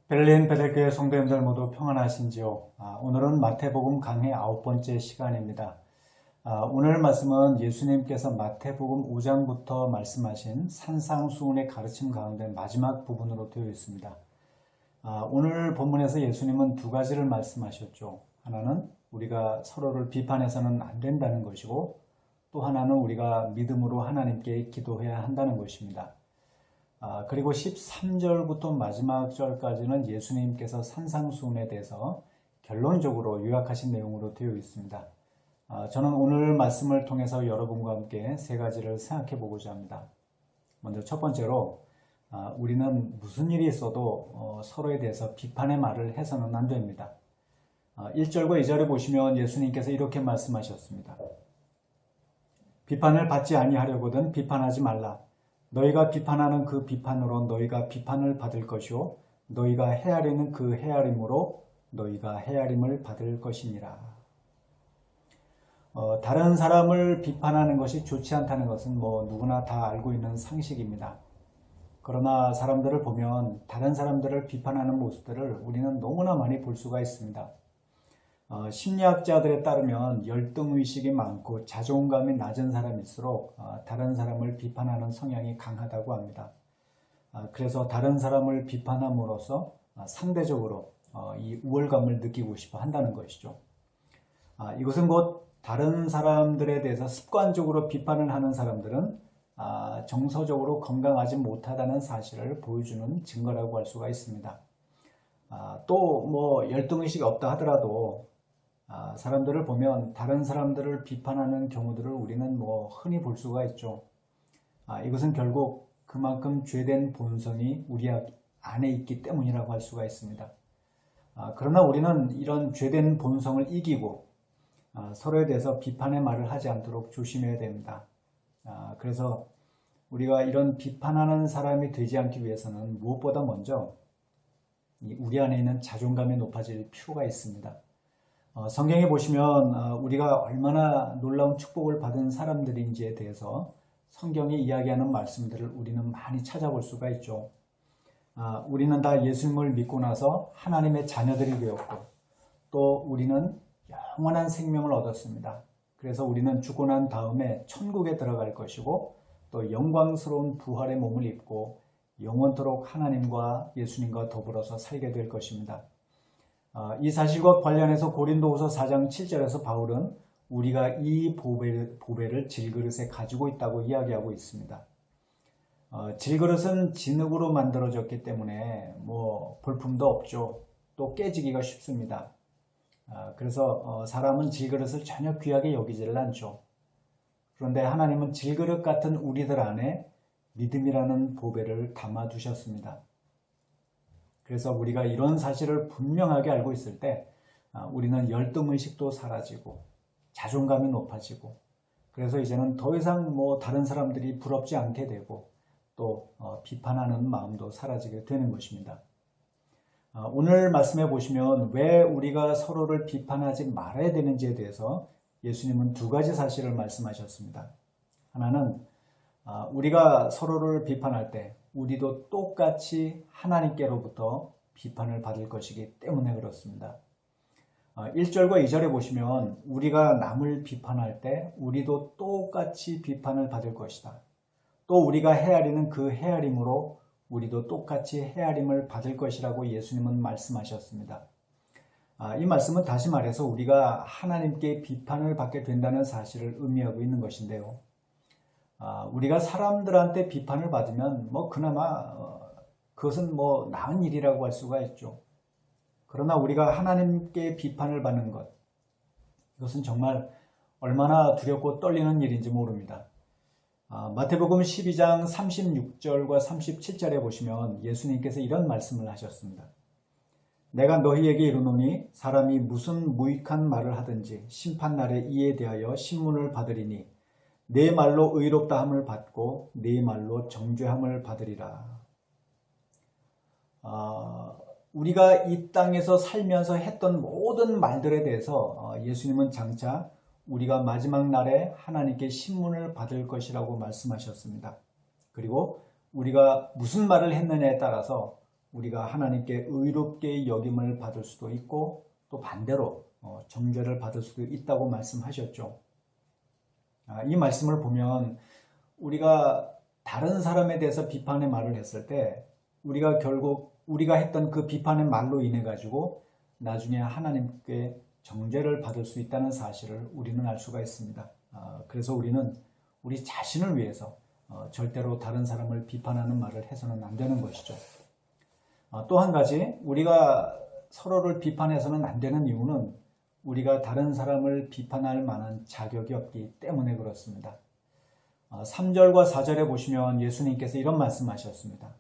베를린 베델교회 성도님들 모두 평안하신지요? 오늘은 마태복음 강해 9번째 시간입니다. 오늘 말씀은 예수님께서 마태복음 5장부터 말씀하신 산상수훈의 가르침 가운데 마지막 부분으로 되어 있습니다. 오늘 본문에서 예수님은 두 가지를 말씀하셨죠. 하나는 우리가 서로를 비판해서는 안 된다는 것이고, 또 하나는 우리가 믿음으로 하나님께 기도해야 한다는 것입니다. 그리고 13절부터 마지막 절까지는 예수님께서 산상수훈에 대해서 결론적으로 요약하신 내용으로 되어 있습니다. 저는 오늘 말씀을 통해서 여러분과 함께 세 가지를 생각해 보고자 합니다. 먼저 첫 번째로, 우리는 무슨 일이 있어도 서로에 대해서 비판의 말을 해서는 안 됩니다. 1절과 2절에 보시면 예수님께서 이렇게 말씀하셨습니다. 비판을 받지 아니하려거든 비판하지 말라. 너희가 비판하는 그 비판으로 너희가 비판을 받을 것이요 너희가 헤아리는 그 헤아림으로 너희가 헤아림을 받을 것이니라. 다른 사람을 비판하는 것이 좋지 않다는 것은 누구나 다 알고 있는 상식입니다. 그러나 사람들을 보면 다른 사람들을 비판하는 모습들을 우리는 너무나 많이 볼 수가 있습니다. 심리학자들에 따르면 열등의식이 많고 자존감이 낮은 사람일수록 다른 사람을 비판하는 성향이 강하다고 합니다. 그래서 다른 사람을 비판함으로써 상대적으로 이 우월감을 느끼고 싶어 한다는 것이죠. 이것은 곧 다른 사람들에 대해서 습관적으로 비판을 하는 사람들은 정서적으로 건강하지 못하다는 사실을 보여주는 증거라고 할 수가 있습니다. 또 열등의식이 없다 하더라도 사람들을 보면 다른 사람들을 비판하는 경우들을 우리는 흔히 볼 수가 있죠. 이것은 결국 그만큼 죄된 본성이 우리 안에 있기 때문이라고 할 수가 있습니다. 그러나 우리는 이런 죄된 본성을 이기고 서로에 대해서 비판의 말을 하지 않도록 조심해야 됩니다. 그래서 우리가 이런 비판하는 사람이 되지 않기 위해서는 무엇보다 먼저 우리 안에 있는 자존감이 높아질 필요가 있습니다. 성경에 보시면 우리가 얼마나 놀라운 축복을 받은 사람들인지에 대해서 성경이 이야기하는 말씀들을 우리는 많이 찾아볼 수가 있죠. 우리는 다 예수님을 믿고 나서 하나님의 자녀들이 되었고, 또 우리는 영원한 생명을 얻었습니다. 그래서 우리는 죽고 난 다음에 천국에 들어갈 것이고, 또 영광스러운 부활의 몸을 입고 영원토록 하나님과 예수님과 더불어서 살게 될 것입니다. 이 사실과 관련해서 고린도후서 4장 7절에서 바울은 우리가 이 보배를 질그릇에 가지고 있다고 이야기하고 있습니다. 질그릇은 진흙으로 만들어졌기 때문에 볼품도 없죠. 또 깨지기가 쉽습니다. 그래서 사람은 질그릇을 전혀 귀하게 여기지를 않죠. 그런데 하나님은 질그릇 같은 우리들 안에 믿음이라는 보배를 담아두셨습니다. 그래서 우리가 이런 사실을 분명하게 알고 있을 때 우리는 열등의식도 사라지고 자존감이 높아지고, 그래서 이제는 더 이상 다른 사람들이 부럽지 않게 되고, 또 비판하는 마음도 사라지게 되는 것입니다. 오늘 말씀해 보시면 왜 우리가 서로를 비판하지 말아야 되는지에 대해서 예수님은 두 가지 사실을 말씀하셨습니다. 하나는 우리가 서로를 비판할 때 우리도 똑같이 하나님께로부터 비판을 받을 것이기 때문에 그렇습니다. 1절과 2절에 보시면 우리가 남을 비판할 때 우리도 똑같이 비판을 받을 것이다. 또 우리가 헤아리는 그 헤아림으로 우리도 똑같이 헤아림을 받을 것이라고 예수님은 말씀하셨습니다. 이 말씀은 다시 말해서 우리가 하나님께 비판을 받게 된다는 사실을 의미하고 있는 것인데요. 우리가 사람들한테 비판을 받으면 그나마 그것은 나은 일이라고 할 수가 있죠. 그러나 우리가 하나님께 비판을 받는 것, 이것은 정말 얼마나 두렵고 떨리는 일인지 모릅니다. 마태복음 12장 36절과 37절에 보시면 예수님께서 이런 말씀을 하셨습니다. 내가 너희에게 이르노니 사람이 무슨 무익한 말을 하든지 심판날에 이에 대하여 신문을 받으리니 내 말로 의롭다함을 받고 내 말로 정죄함을 받으리라. 우리가 이 땅에서 살면서 했던 모든 말들에 대해서 예수님은 장차 우리가 마지막 날에 하나님께 신문을 받을 것이라고 말씀하셨습니다. 그리고 우리가 무슨 말을 했느냐에 따라서 우리가 하나님께 의롭게 여김을 받을 수도 있고 또 반대로 정죄를 받을 수도 있다고 말씀하셨죠. 이 말씀을 보면 우리가 다른 사람에 대해서 비판의 말을 했을 때 우리가 결국 우리가 했던 그 비판의 말로 인해 가지고 나중에 하나님께 정죄를 받을 수 있다는 사실을 우리는 알 수가 있습니다. 그래서 우리는 우리 자신을 위해서 절대로 다른 사람을 비판하는 말을 해서는 안 되는 것이죠. 또 한 가지 우리가 서로를 비판해서는 안 되는 이유는 우리가 다른 사람을 비판할 만한 자격이 없기 때문에 그렇습니다. 3절과 4절에 보시면 예수님께서 이런 말씀하셨습니다.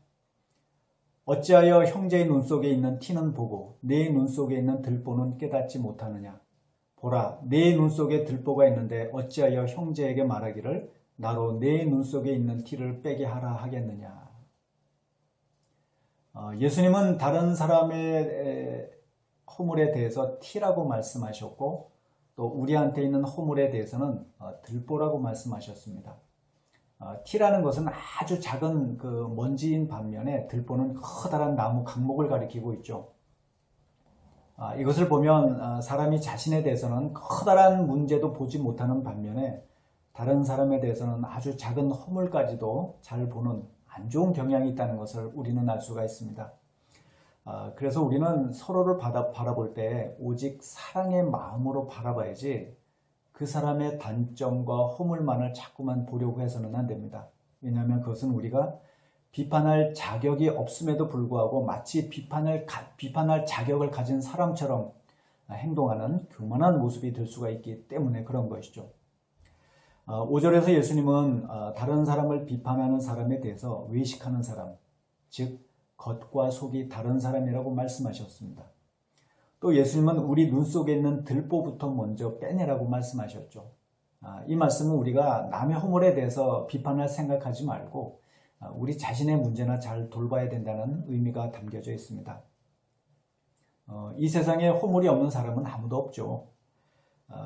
어찌하여 형제의 눈 속에 있는 티는 보고 내 눈 속에 있는 들보는 깨닫지 못하느냐. 보라, 내 눈 속에 들보가 있는데 어찌하여 형제에게 말하기를 나로 내 눈 속에 있는 티를 빼게 하라 하겠느냐. 예수님은 다른 사람의 허물에 대해서 티라고 말씀하셨고 또 우리한테 있는 허물에 대해서는 들보라고 말씀하셨습니다. 티라는 것은 아주 작은 그 먼지인 반면에 들보는 커다란 나무 강목을 가리키고 있죠. 이것을 보면 사람이 자신에 대해서는 커다란 문제도 보지 못하는 반면에 다른 사람에 대해서는 아주 작은 허물까지도 잘 보는 안 좋은 경향이 있다는 것을 우리는 알 수가 있습니다. 그래서 우리는 서로를 바라볼 때 오직 사랑의 마음으로 바라봐야지 그 사람의 단점과 허물만을 자꾸만 보려고 해서는 안 됩니다. 왜냐하면 그것은 우리가 비판할 자격이 없음에도 불구하고 마치 비판할 자격을 가진 사람처럼 행동하는 교만한 모습이 될 수가 있기 때문에 그런 것이죠. 5절에서 예수님은 다른 사람을 비판하는 사람에 대해서 외식하는 사람, 즉 겉과 속이 다른 사람이라고 말씀하셨습니다. 또 예수님은 우리 눈 속에 있는 들보부터 먼저 빼내라고 말씀하셨죠. 이 말씀은 우리가 남의 허물에 대해서 비판할 생각하지 말고 우리 자신의 문제나 잘 돌봐야 된다는 의미가 담겨져 있습니다. 이 세상에 허물이 없는 사람은 아무도 없죠.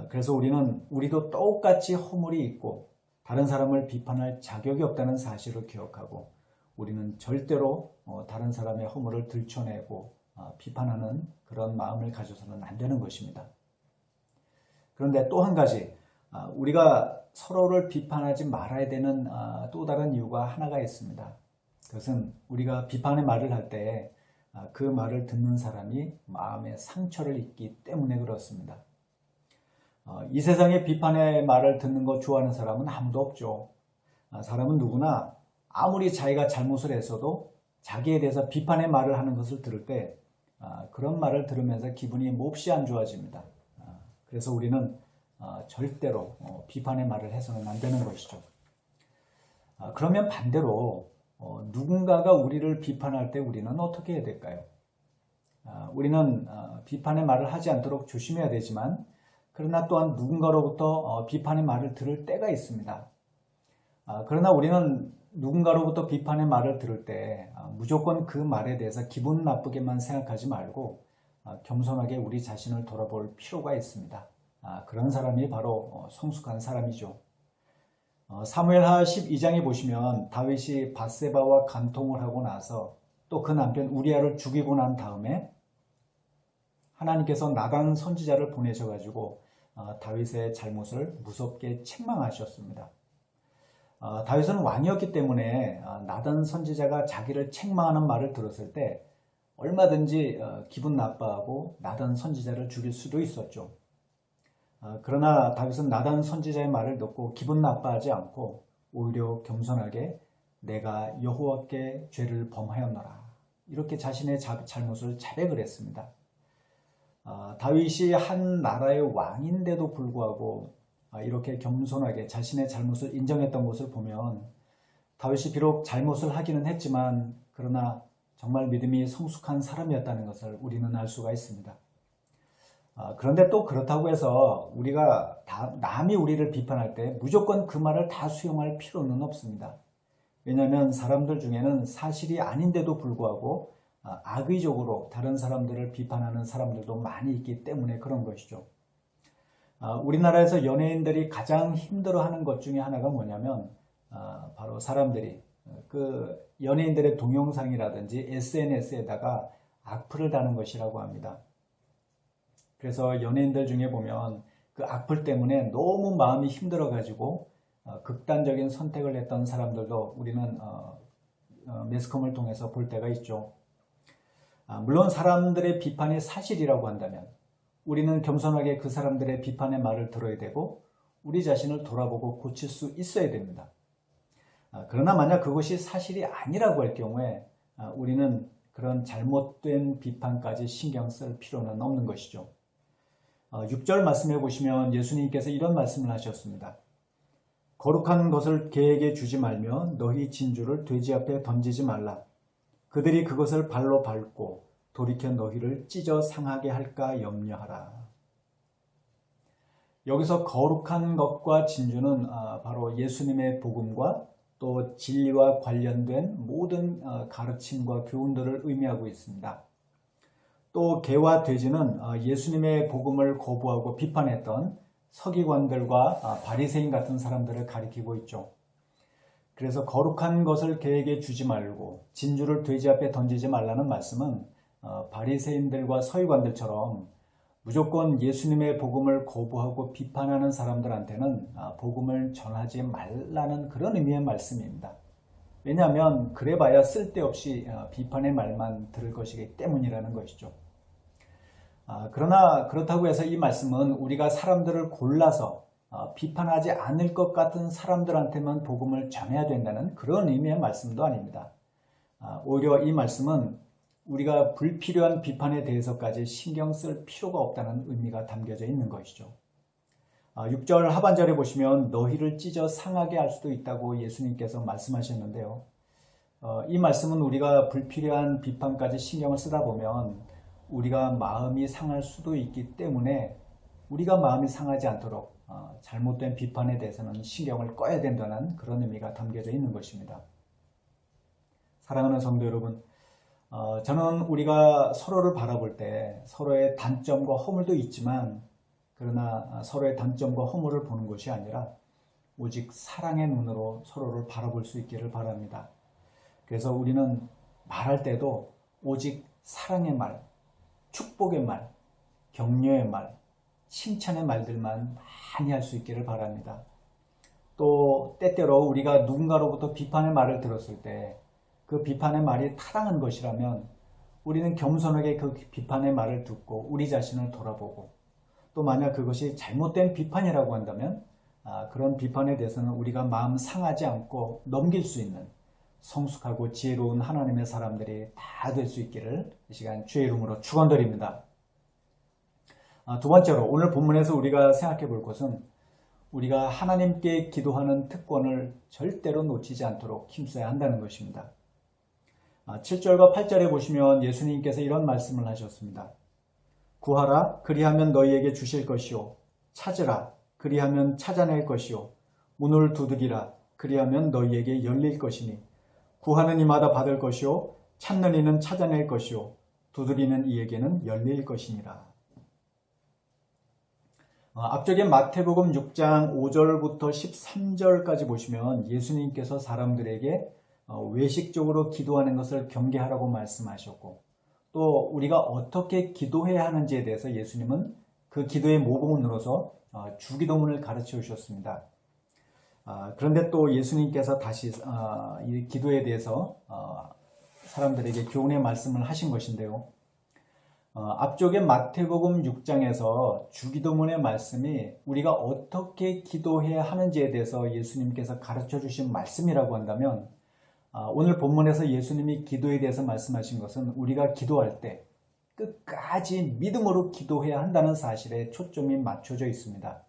그래서 우리도 똑같이 허물이 있고 다른 사람을 비판할 자격이 없다는 사실을 기억하고 우리는 절대로 다른 사람의 허물을 들춰내고 비판하는 그런 마음을 가져서는 안 되는 것입니다. 그런데 또 한 가지 우리가 서로를 비판하지 말아야 되는 또 다른 이유가 하나가 있습니다. 그것은 우리가 비판의 말을 할 때 그 말을 듣는 사람이 마음에 상처를 입기 때문에 그렇습니다. 이 세상에 비판의 말을 듣는 거 좋아하는 사람은 아무도 없죠. 사람은 누구나 아무리 자기가 잘못을 했어도 자기에 대해서 비판의 말을 하는 것을 들을 때 그런 말을 들으면서 기분이 몹시 안 좋아집니다. 그래서 우리는 절대로 비판의 말을 해서는 안 되는 것이죠. 그러면 반대로 누군가가 우리를 비판할 때 우리는 어떻게 해야 될까요? 우리는 비판의 말을 하지 않도록 조심해야 되지만 그러나 또한 누군가로부터 비판의 말을 들을 때가 있습니다. 그러나 우리는 누군가로부터 비판의 말을 들을 때 무조건 그 말에 대해서 기분 나쁘게만 생각하지 말고 겸손하게 우리 자신을 돌아볼 필요가 있습니다. 그런 사람이 바로 성숙한 사람이죠. 사무엘하 12장에 보시면 다윗이 밧세바와 간통을 하고 나서 또 그 남편 우리아를 죽이고 난 다음에 하나님께서 나단 선지자를 보내셔가지고 다윗의 잘못을 무섭게 책망하셨습니다. 다윗은 왕이었기 때문에 나단 선지자가 자기를 책망하는 말을 들었을 때 얼마든지 기분 나빠하고 나단 선지자를 죽일 수도 있었죠. 그러나 다윗은 나단 선지자의 말을 듣고 기분 나빠하지 않고 오히려 겸손하게 내가 여호와께 죄를 범하였노라 이렇게 자신의 잘못을 자백을 했습니다. 다윗이 한 나라의 왕인데도 불구하고 이렇게 겸손하게 자신의 잘못을 인정했던 것을 보면 다윗이 비록 잘못을 하기는 했지만 그러나 정말 믿음이 성숙한 사람이었다는 것을 우리는 알 수가 있습니다. 그런데 또 그렇다고 해서 우리가 남이 우리를 비판할 때 무조건 그 말을 다 수용할 필요는 없습니다. 왜냐하면 사람들 중에는 사실이 아닌데도 불구하고 악의적으로 다른 사람들을 비판하는 사람들도 많이 있기 때문에 그런 것이죠. 우리나라에서 연예인들이 가장 힘들어하는 것 중에 하나가 뭐냐면 바로 사람들이 그 연예인들의 동영상이라든지 SNS에다가 악플을 다는 것이라고 합니다. 그래서 연예인들 중에 보면 그 악플 때문에 너무 마음이 힘들어가지고 극단적인 선택을 했던 사람들도 우리는 매스컴을 통해서 볼 때가 있죠. 물론 사람들의 비판이 사실이라고 한다면 우리는 겸손하게 그 사람들의 비판의 말을 들어야 되고 우리 자신을 돌아보고 고칠 수 있어야 됩니다. 그러나 만약 그것이 사실이 아니라고 할 경우에 우리는 그런 잘못된 비판까지 신경 쓸 필요는 없는 것이죠. 6절 말씀해 보시면 예수님께서 이런 말씀을 하셨습니다. 거룩한 것을 개에게 주지 말며 너희 진주를 돼지 앞에 던지지 말라. 그들이 그것을 발로 밟고 돌이켜 너희를 찢어 상하게 할까 염려하라. 여기서 거룩한 것과 진주는 바로 예수님의 복음과 또 진리와 관련된 모든 가르침과 교훈들을 의미하고 있습니다. 또 개와 돼지는 예수님의 복음을 거부하고 비판했던 서기관들과 바리새인 같은 사람들을 가리키고 있죠. 그래서 거룩한 것을 개에게 주지 말고 진주를 돼지 앞에 던지지 말라는 말씀은 바리새인들과 서기관들처럼 무조건 예수님의 복음을 거부하고 비판하는 사람들한테는 복음을 전하지 말라는 그런 의미의 말씀입니다. 왜냐하면 그래봐야 쓸데없이 비판의 말만 들을 것이기 때문이라는 것이죠. 그러나 그렇다고 해서 이 말씀은 우리가 사람들을 골라서 비판하지 않을 것 같은 사람들한테만 복음을 전해야 된다는 그런 의미의 말씀도 아닙니다. 오히려 이 말씀은 우리가 불필요한 비판에 대해서까지 신경 쓸 필요가 없다는 의미가 담겨져 있는 것이죠. 6절 하반절에 보시면 너희를 찢어 상하게 할 수도 있다고 예수님께서 말씀하셨는데요. 이 말씀은 우리가 불필요한 비판까지 신경을 쓰다 보면 우리가 마음이 상할 수도 있기 때문에 우리가 마음이 상하지 않도록 잘못된 비판에 대해서는 신경을 꺼야 된다는 그런 의미가 담겨져 있는 것입니다. 사랑하는 성도 여러분, 저는 우리가 서로를 바라볼 때 서로의 단점과 허물도 있지만 그러나 서로의 단점과 허물을 보는 것이 아니라 오직 사랑의 눈으로 서로를 바라볼 수 있기를 바랍니다. 그래서 우리는 말할 때도 오직 사랑의 말, 축복의 말, 격려의 말, 칭찬의 말들만 많이 할 수 있기를 바랍니다. 또 때때로 우리가 누군가로부터 비판의 말을 들었을 때 그 비판의 말이 타당한 것이라면 우리는 겸손하게 그 비판의 말을 듣고 우리 자신을 돌아보고 또 만약 그것이 잘못된 비판이라고 한다면 그런 비판에 대해서는 우리가 마음 상하지 않고 넘길 수 있는 성숙하고 지혜로운 하나님의 사람들이 다 될 수 있기를 이 시간 주의 이름으로 축원드립니다. 두 번째로 오늘 본문에서 우리가 생각해 볼 것은 우리가 하나님께 기도하는 특권을 절대로 놓치지 않도록 힘써야 한다는 것입니다. 7절과 8절에 보시면 예수님께서 이런 말씀을 하셨습니다. 구하라 그리하면 너희에게 주실 것이요 찾으라 그리하면 찾아낼 것이요 문을 두드리라 그리하면 너희에게 열릴 것이니 구하는 이마다 받을 것이요 찾는 이는 찾아낼 것이요 두드리는 이에게는 열릴 것이니라. 앞쪽에 마태복음 6장 5절부터 13절까지 보시면 예수님께서 사람들에게 외식적으로 기도하는 것을 경계하라고 말씀하셨고 또 우리가 어떻게 기도해야 하는지에 대해서 예수님은 그 기도의 모범으로서 주기도문을 가르쳐 주셨습니다. 그런데 또 예수님께서 다시 이 기도에 대해서 사람들에게 교훈의 말씀을 하신 것인데요. 앞쪽에 마태복음 6장에서 주기도문의 말씀이 우리가 어떻게 기도해야 하는지에 대해서 예수님께서 가르쳐 주신 말씀이라고 한다면 오늘 본문에서 예수님이 기도에 대해서 말씀하신 것은 우리가 기도할 때 끝까지 믿음으로 기도해야 한다는 사실에 초점이 맞춰져 있습니다.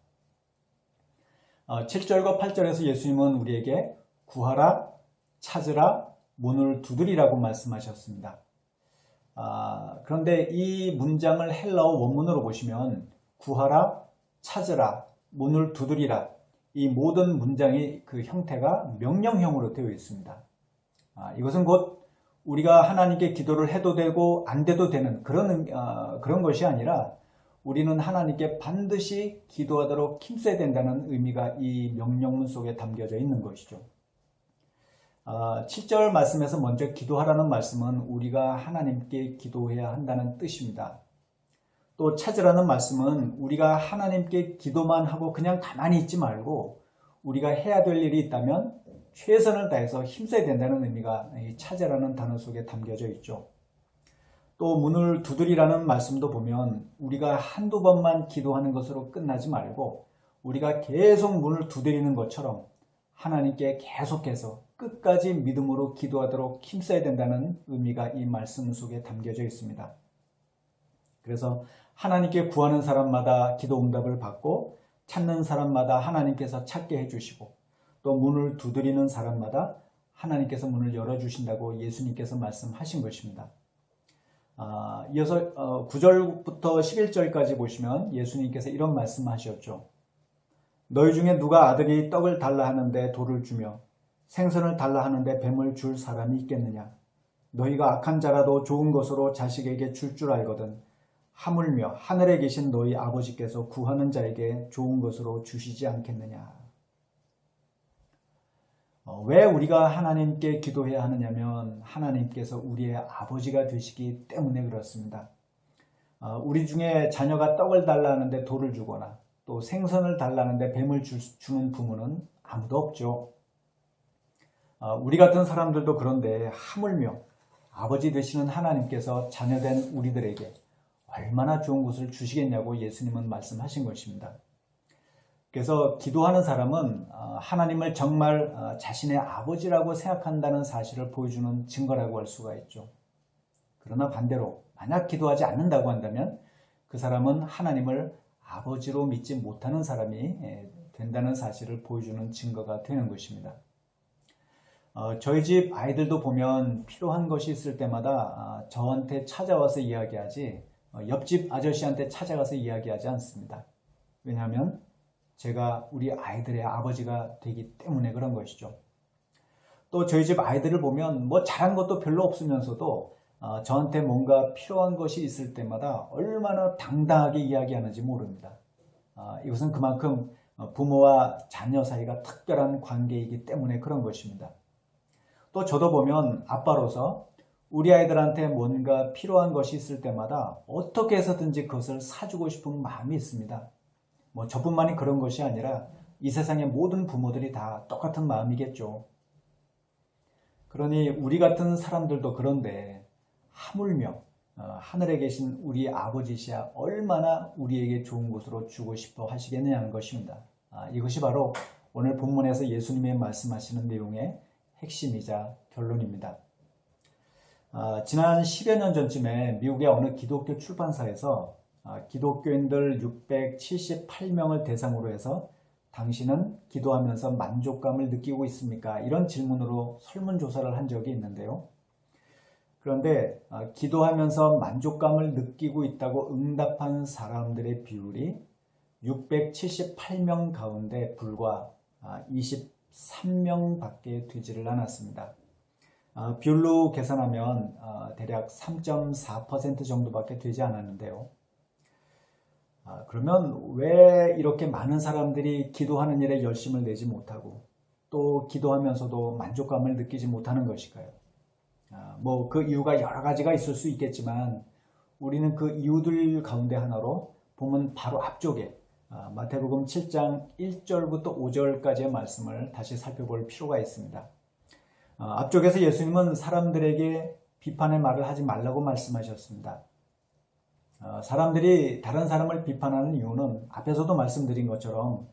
7절과 8절에서 예수님은 우리에게 구하라, 찾으라, 문을 두드리라고 말씀하셨습니다. 그런데 이 문장을 헬라어 원문으로 보시면 구하라, 찾으라, 문을 두드리라 이 모든 문장의 그 형태가 명령형으로 되어 있습니다. 이것은 곧 우리가 하나님께 기도를 해도 되고 안 돼도 되는 그런 것이 아니라 우리는 하나님께 반드시 기도하도록 힘써야 된다는 의미가 이 명령문 속에 담겨져 있는 것이죠. 7절 말씀에서 먼저 기도하라는 말씀은 우리가 하나님께 기도해야 한다는 뜻입니다. 또 찾으라는 말씀은 우리가 하나님께 기도만 하고 그냥 가만히 있지 말고 우리가 해야 될 일이 있다면 최선을 다해서 힘써야 된다는 의미가 이 찾으라는 단어 속에 담겨져 있죠. 또 문을 두드리라는 말씀도 보면 우리가 한두 번만 기도하는 것으로 끝나지 말고 우리가 계속 문을 두드리는 것처럼 하나님께 계속해서 끝까지 믿음으로 기도하도록 힘써야 된다는 의미가 이 말씀 속에 담겨져 있습니다. 그래서 하나님께 구하는 사람마다 기도 응답을 받고 찾는 사람마다 하나님께서 찾게 해주시고 또 문을 두드리는 사람마다 하나님께서 문을 열어주신다고 예수님께서 말씀하신 것입니다. 이어서 9절부터 11절까지 보시면 예수님께서 이런 말씀하셨죠. 너희 중에 누가 아들이 떡을 달라 하는데 돌을 주며 생선을 달라 하는데 뱀을 줄 사람이 있겠느냐. 너희가 악한 자라도 좋은 것으로 자식에게 줄 알거든 하물며 하늘에 계신 너희 아버지께서 구하는 자에게 좋은 것으로 주시지 않겠느냐. 왜 우리가 하나님께 기도해야 하느냐면 하나님께서 우리의 아버지가 되시기 때문에 그렇습니다. 우리 중에 자녀가 떡을 달라 하는데 돌을 주거나 또 생선을 달라 하는데 뱀을 주는 부모는 아무도 없죠. 우리 같은 사람들도 그런데 하물며 아버지 되시는 하나님께서 자녀된 우리들에게 얼마나 좋은 것을 주시겠냐고 예수님은 말씀하신 것입니다. 그래서 기도하는 사람은 하나님을 정말 자신의 아버지라고 생각한다는 사실을 보여주는 증거라고 할 수가 있죠. 그러나 반대로 만약 기도하지 않는다고 한다면 그 사람은 하나님을 아버지로 믿지 못하는 사람이 된다는 사실을 보여주는 증거가 되는 것입니다. 저희 집 아이들도 보면 필요한 것이 있을 때마다 저한테 찾아와서 이야기하지 옆집 아저씨한테 찾아가서 이야기하지 않습니다. 왜냐하면 제가 우리 아이들의 아버지가 되기 때문에 그런 것이죠. 또 저희 집 아이들을 보면 뭐 잘한 것도 별로 없으면서도 저한테 뭔가 필요한 것이 있을 때마다 얼마나 당당하게 이야기하는지 모릅니다. 이것은 그만큼 부모와 자녀 사이가 특별한 관계이기 때문에 그런 것입니다. 또 저도 보면 아빠로서 우리 아이들한테 뭔가 필요한 것이 있을 때마다 어떻게 해서든지 그것을 사주고 싶은 마음이 있습니다. 뭐 저뿐만이 그런 것이 아니라 이 세상의 모든 부모들이 다 똑같은 마음이겠죠. 그러니 우리 같은 사람들도 그런데 하물며 하늘에 계신 우리 아버지시야 얼마나 우리에게 좋은 것으로 주고 싶어 하시겠느냐는 것입니다. 이것이 바로 오늘 본문에서 예수님이 말씀하시는 내용의 핵심이자 결론입니다. 지난 10여 년 전쯤에 미국의 어느 기독교 출판사에서 기독교인들 678명을 대상으로 해서 당신은 기도하면서 만족감을 느끼고 있습니까? 이런 질문으로 설문조사를 한 적이 있는데요. 그런데 기도하면서 만족감을 느끼고 있다고 응답한 사람들의 비율이 678명 가운데 불과 23명밖에 되지를 않았습니다. 비율로 계산하면 대략 3.4% 정도밖에 되지 않았는데요. 그러면 왜 이렇게 많은 사람들이 기도하는 일에 열심을 내지 못하고 또 기도하면서도 만족감을 느끼지 못하는 것일까요? 뭐 그 이유가 여러 가지가 있을 수 있겠지만 우리는 그 이유들 가운데 하나로 보면 바로 앞쪽에 마태복음 7장 1절부터 5절까지의 말씀을 다시 살펴볼 필요가 있습니다. 앞쪽에서 예수님은 사람들에게 비판의 말을 하지 말라고 말씀하셨습니다. 사람들이 다른 사람을 비판하는 이유는 앞에서도 말씀드린 것처럼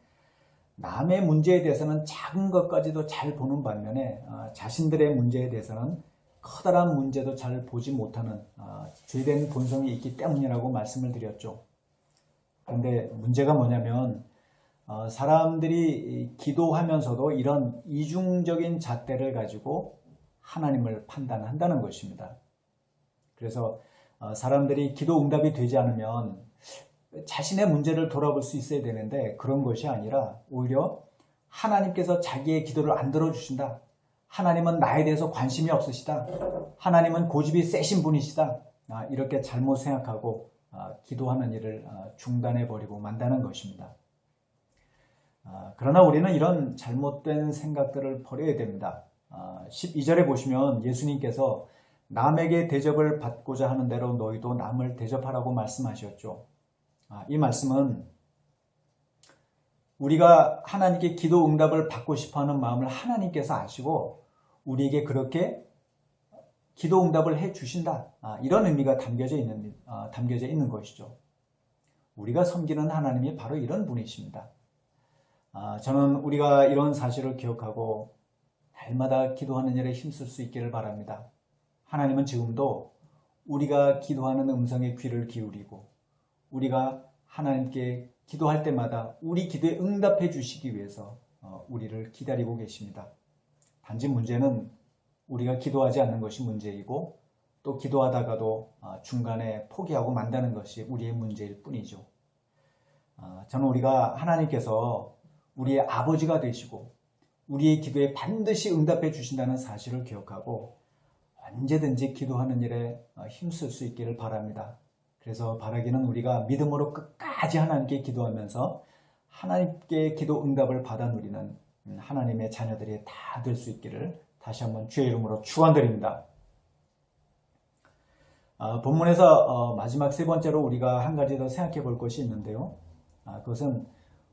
남의 문제에 대해서는 작은 것까지도 잘 보는 반면에 자신들의 문제에 대해서는 커다란 문제도 잘 보지 못하는 죄된 본성이 있기 때문이라고 말씀을 드렸죠. 그런데 문제가 뭐냐면 사람들이 기도하면서도 이런 이중적인 잣대를 가지고 하나님을 판단한다는 것입니다. 그래서 사람들이 기도 응답이 되지 않으면 자신의 문제를 돌아볼 수 있어야 되는데 그런 것이 아니라 오히려 하나님께서 자기의 기도를 안 들어주신다. 하나님은 나에 대해서 관심이 없으시다. 하나님은 고집이 세신 분이시다. 이렇게 잘못 생각하고 기도하는 일을 중단해버리고 만다는 것입니다. 그러나 우리는 이런 잘못된 생각들을 버려야 됩니다. 12절에 보시면 예수님께서 남에게 대접을 받고자 하는 대로 너희도 남을 대접하라고 말씀하셨죠. 이 말씀은 우리가 하나님께 기도 응답을 받고 싶어하는 마음을 하나님께서 아시고 우리에게 그렇게 기도 응답을 해 주신다. 이런 의미가 담겨져 있는 것이죠. 우리가 섬기는 하나님이 바로 이런 분이십니다. 저는 우리가 이런 사실을 기억하고 날마다 기도하는 일에 힘쓸 수 있기를 바랍니다. 하나님은 지금도 우리가 기도하는 음성에 귀를 기울이고 우리가 하나님께 기도할 때마다 우리 기도에 응답해 주시기 위해서 우리를 기다리고 계십니다. 단지 문제는 우리가 기도하지 않는 것이 문제이고 또 기도하다가도 중간에 포기하고 만다는 것이 우리의 문제일 뿐이죠. 저는 우리가 하나님께서 우리의 아버지가 되시고 우리의 기도에 반드시 응답해 주신다는 사실을 기억하고 언제든지 기도하는 일에 힘쓸 수 있기를 바랍니다. 그래서 바라기는 우리가 믿음으로 끝까지 하나님께 기도하면서 하나님께 기도 응답을 받아 누리는 하나님의 자녀들이 다 될 수 있기를 다시 한번 주의 이름으로 축원드립니다. 본문에서 마지막 세 번째로 우리가 한 가지 더 생각해 볼 것이 있는데요. 그것은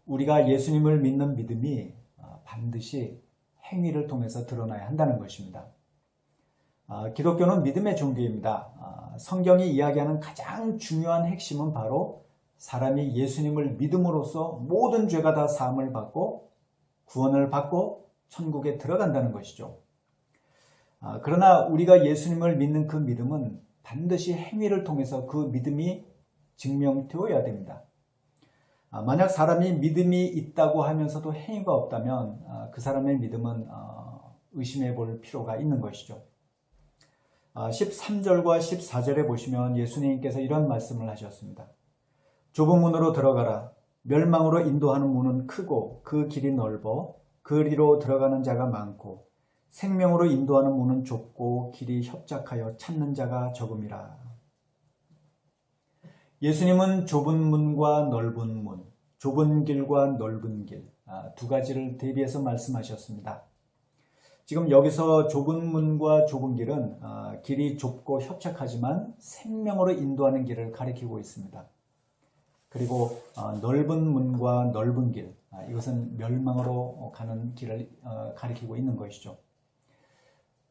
우리가 예수님을 믿는 믿음이 반드시 행위를 통해서 드러나야 한다는 것입니다. 기독교는 믿음의 종교입니다. 성경이 이야기하는 가장 중요한 핵심은 바로 사람이 예수님을 믿음으로써 모든 죄가 다 사함을 받고 구원을 받고 천국에 들어간다는 것이죠. 그러나 우리가 예수님을 믿는 그 믿음은 반드시 행위를 통해서 그 믿음이 증명되어야 됩니다. 만약 사람이 믿음이 있다고 하면서도 행위가 없다면 그 사람의 믿음은 의심해 볼 필요가 있는 것이죠. 13절과 14절에 보시면 예수님께서 이런 말씀을 하셨습니다. 좁은 문으로 들어가라. 멸망으로 인도하는 문은 크고 그 길이 넓어 그리로 들어가는 자가 많고 생명으로 인도하는 문은 좁고 길이 협착하여 찾는 자가 적음이라. 예수님은 좁은 문과 넓은 문, 좁은 길과 넓은 길, 두 가지를 대비해서 말씀하셨습니다. 지금 여기서 좁은 문과 좁은 길은 길이 좁고 협착하지만 생명으로 인도하는 길을 가리키고 있습니다. 그리고 넓은 문과 넓은 길, 이것은 멸망으로 가는 길을 가리키고 있는 것이죠.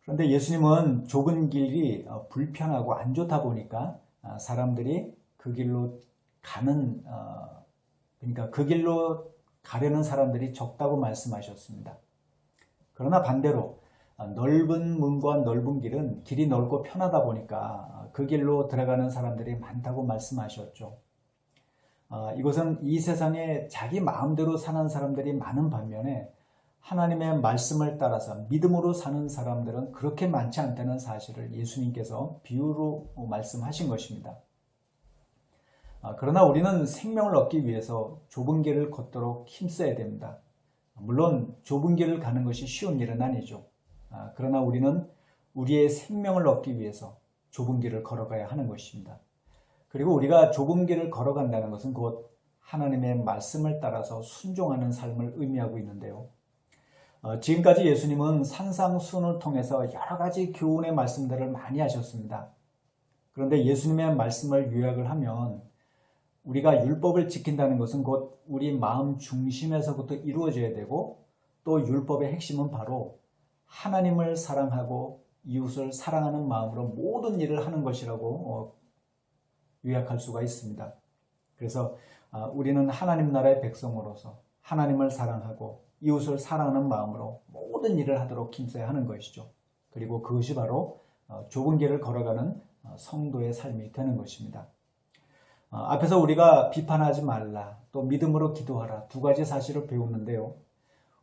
그런데 예수님은 좁은 길이 불편하고 안 좋다 보니까 사람들이 그 길로 그러니까 그 길로 가려는 사람들이 적다고 말씀하셨습니다. 그러나 반대로 넓은 문과 넓은 길은 길이 넓고 편하다 보니까 그 길로 들어가는 사람들이 많다고 말씀하셨죠. 이것은 이 세상에 자기 마음대로 사는 사람들이 많은 반면에 하나님의 말씀을 따라서 믿음으로 사는 사람들은 그렇게 많지 않다는 사실을 예수님께서 비유로 말씀하신 것입니다. 그러나 우리는 생명을 얻기 위해서 좁은 길을 걷도록 힘써야 됩니다. 물론 좁은 길을 가는 것이 쉬운 일은 아니죠. 그러나 우리는 우리의 생명을 얻기 위해서 좁은 길을 걸어가야 하는 것입니다. 그리고 우리가 좁은 길을 걸어간다는 것은 곧 하나님의 말씀을 따라서 순종하는 삶을 의미하고 있는데요. 지금까지 예수님은 산상수훈을 통해서 여러 가지 교훈의 말씀들을 많이 하셨습니다. 그런데 예수님의 말씀을 요약을 하면 우리가 율법을 지킨다는 것은 곧 우리 마음 중심에서부터 이루어져야 되고 또 율법의 핵심은 바로 하나님을 사랑하고 이웃을 사랑하는 마음으로 모든 일을 하는 것이라고 요약할 수가 있습니다. 그래서 우리는 하나님 나라의 백성으로서 하나님을 사랑하고 이웃을 사랑하는 마음으로 모든 일을 하도록 힘써야 하는 것이죠. 그리고 그것이 바로 좁은 길을 걸어가는 성도의 삶이 되는 것입니다. 앞에서 우리가 비판하지 말라, 또 믿음으로 기도하라 두 가지 사실을 배웠는데요.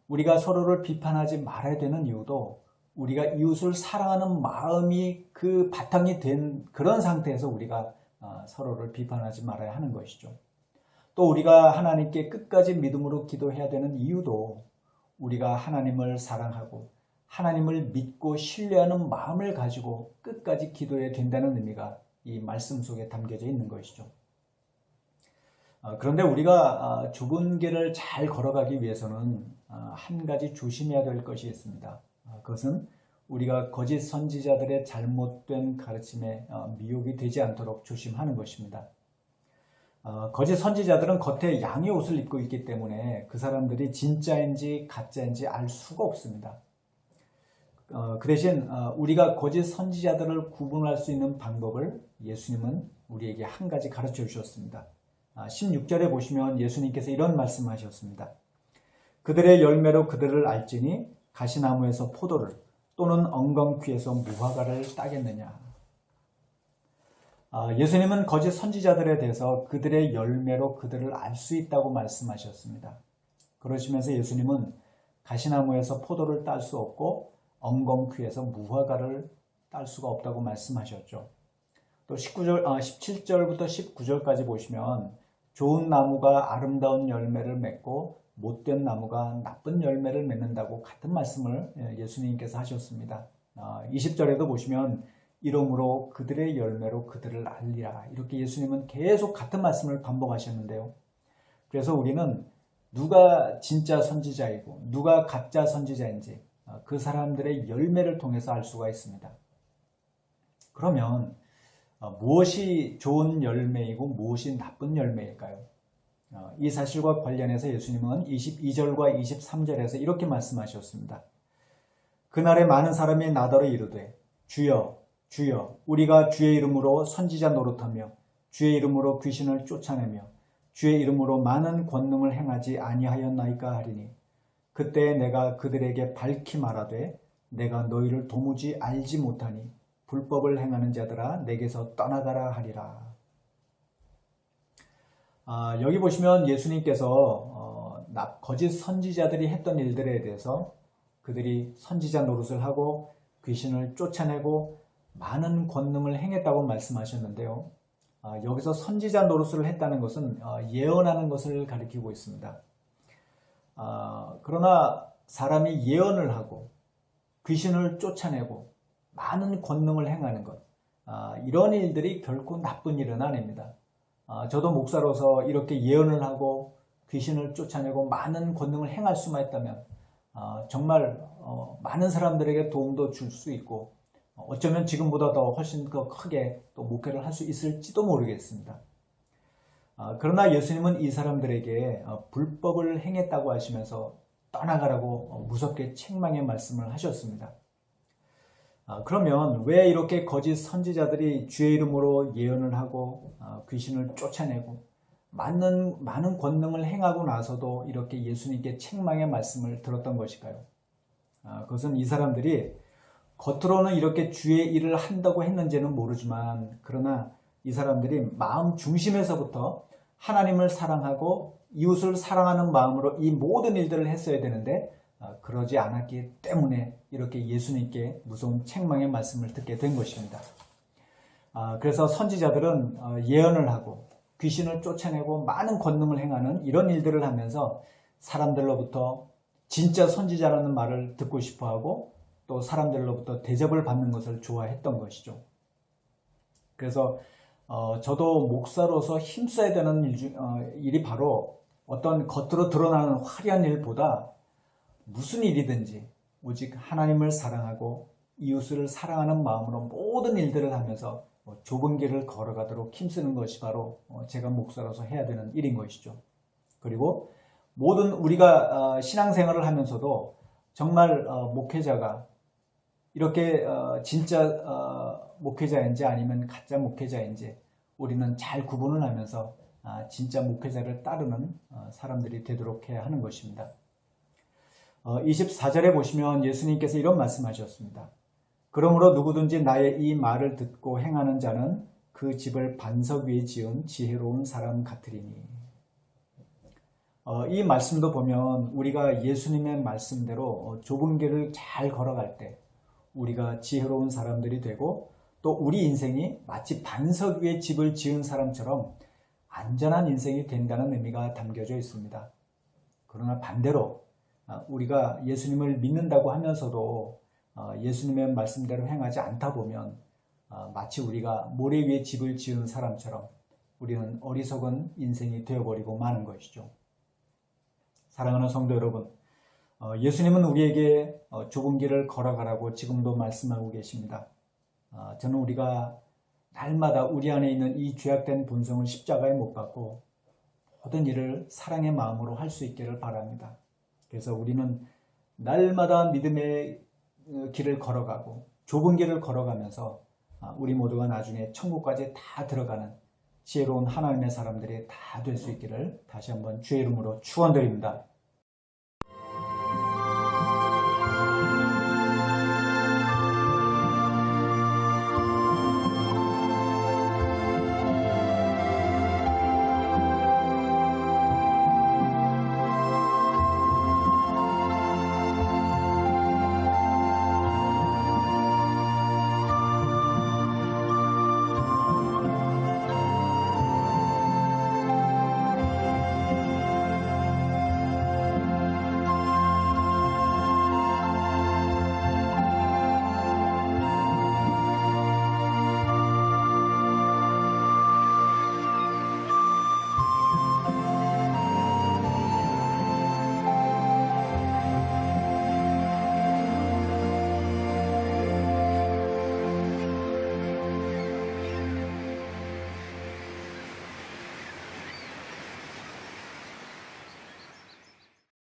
우리가 서로를 비판하지 말아야 되는 이유도 우리가 이웃을 사랑하는 마음이 그 바탕이 된 그런 상태에서 우리가 서로를 비판하지 말아야 하는 것이죠. 또 우리가 하나님께 끝까지 믿음으로 기도해야 되는 이유도 우리가 하나님을 사랑하고 하나님을 믿고 신뢰하는 마음을 가지고 끝까지 기도해야 된다는 의미가 이 말씀 속에 담겨져 있는 것이죠. 그런데 우리가 좁은 길을 잘 걸어가기 위해서는 한 가지 조심해야 될 것이 있습니다. 그것은 우리가 거짓 선지자들의 잘못된 가르침에 미혹이 되지 않도록 조심하는 것입니다. 거짓 선지자들은 겉에 양의 옷을 입고 있기 때문에 그 사람들이 진짜인지 가짜인지 알 수가 없습니다. 그 대신 우리가 거짓 선지자들을 구분할 수 있는 방법을 예수님은 우리에게 한 가지 가르쳐 주셨습니다. 16절에 보시면 예수님께서 이런 말씀하셨습니다. 그들의 열매로 그들을 알지니 가시나무에서 포도를 또는 엉겅퀴에서 무화과를 따겠느냐. 예수님은 거짓 선지자들에 대해서 그들의 열매로 그들을 알 수 있다고 말씀하셨습니다. 그러시면서 예수님은 가시나무에서 포도를 딸 수 없고 엉겅퀴에서 무화과를 딸 수가 없다고 말씀하셨죠. 또 17절부터 19절까지 보시면 좋은 나무가 아름다운 열매를 맺고 못된 나무가 나쁜 열매를 맺는다고 같은 말씀을 예수님께서 하셨습니다. 20절에도 보시면 이러므로 그들의 열매로 그들을 알리라. 이렇게 예수님은 계속 같은 말씀을 반복하셨는데요. 그래서 우리는 누가 진짜 선지자이고 누가 가짜 선지자인지 그 사람들의 열매를 통해서 알 수가 있습니다. 그러면 무엇이 좋은 열매이고 무엇이 나쁜 열매일까요? 이 사실과 관련해서 예수님은 22절과 23절에서 이렇게 말씀하셨습니다. 그날에 많은 사람이 나더러 이르되 주여 주여 우리가 주의 이름으로 선지자 노릇하며 주의 이름으로 귀신을 쫓아내며 주의 이름으로 많은 권능을 행하지 아니하였나이까 하리니 그때 내가 그들에게 밝히 말하되 내가 너희를 도무지 알지 못하니 불법을 행하는 자들아 내게서 떠나가라 하리라. 여기 보시면 예수님께서 거짓 선지자들이 했던 일들에 대해서 그들이 선지자 노릇을 하고 귀신을 쫓아내고 많은 권능을 행했다고 말씀하셨는데요. 여기서 선지자 노릇을 했다는 것은 예언하는 것을 가리키고 있습니다. 그러나 사람이 예언을 하고 귀신을 쫓아내고 많은 권능을 행하는 것, 이런 일들이 결코 나쁜 일은 아닙니다. 저도 목사로서 이렇게 예언을 하고 귀신을 쫓아내고 많은 권능을 행할 수만 있다면 정말 많은 사람들에게 도움도 줄 수 있고 어쩌면 지금보다 더 훨씬 더 크게 또 목회를 할 수 있을지도 모르겠습니다. 그러나 예수님은 이 사람들에게 불법을 행했다고 하시면서 떠나가라고 무섭게 책망의 말씀을 하셨습니다. 그러면 왜 이렇게 거짓 선지자들이 주의 이름으로 예언을 하고 귀신을 쫓아내고 많은 권능을 행하고 나서도 이렇게 예수님께 책망의 말씀을 들었던 것일까요? 그것은 이 사람들이 겉으로는 이렇게 주의 일을 한다고 했는지는 모르지만 그러나 이 사람들이 마음 중심에서부터 하나님을 사랑하고 이웃을 사랑하는 마음으로 이 모든 일들을 했어야 되는데 그러지 않았기 때문에 이렇게 예수님께 무서운 책망의 말씀을 듣게 된 것입니다. 그래서 선지자들은 예언을 하고 귀신을 쫓아내고 많은 권능을 행하는 이런 일들을 하면서 사람들로부터 진짜 선지자라는 말을 듣고 싶어하고 또 사람들로부터 대접을 받는 것을 좋아했던 것이죠. 그래서 저도 목사로서 힘써야 되는 일이 바로 어떤 겉으로 드러나는 화려한 일보다 무슨 일이든지 오직 하나님을 사랑하고 이웃을 사랑하는 마음으로 모든 일들을 하면서 좁은 길을 걸어가도록 힘쓰는 것이 바로 제가 목사로서 해야 되는 일인 것이죠. 그리고 모든 우리가 신앙생활을 하면서도 정말 목회자가 이렇게 진짜 목회자인지 아니면 가짜 목회자인지 우리는 잘 구분을 하면서 진짜 목회자를 따르는 사람들이 되도록 해야 하는 것입니다. 24절에 보시면 예수님께서 이런 말씀하셨습니다. 그러므로 누구든지 나의 이 말을 듣고 행하는 자는 그 집을 반석 위에 지은 지혜로운 사람 같으리니. 이 말씀도 보면 우리가 예수님의 말씀대로 좁은 길을 잘 걸어갈 때 우리가 지혜로운 사람들이 되고 또 우리 인생이 마치 반석 위에 집을 지은 사람처럼 안전한 인생이 된다는 의미가 담겨져 있습니다. 그러나 반대로 우리가 예수님을 믿는다고 하면서도 예수님의 말씀대로 행하지 않다 보면 마치 우리가 모래 위에 집을 지은 사람처럼 우리는 어리석은 인생이 되어버리고 마는 것이죠. 사랑하는 성도 여러분, 예수님은 우리에게 좁은 길을 걸어가라고 지금도 말씀하고 계십니다. 저는 우리가 날마다 우리 안에 있는 이 죄악된 본성을 십자가에 못 박고 모든 일을 사랑의 마음으로 할 수 있기를 바랍니다. 그래서 우리는 날마다 믿음의 길을 걸어가고 좁은 길을 걸어가면서 우리 모두가 나중에 천국까지 다 들어가는 지혜로운 하나님의 사람들이 다 될 수 있기를 다시 한번 주의 이름으로 축원드립니다.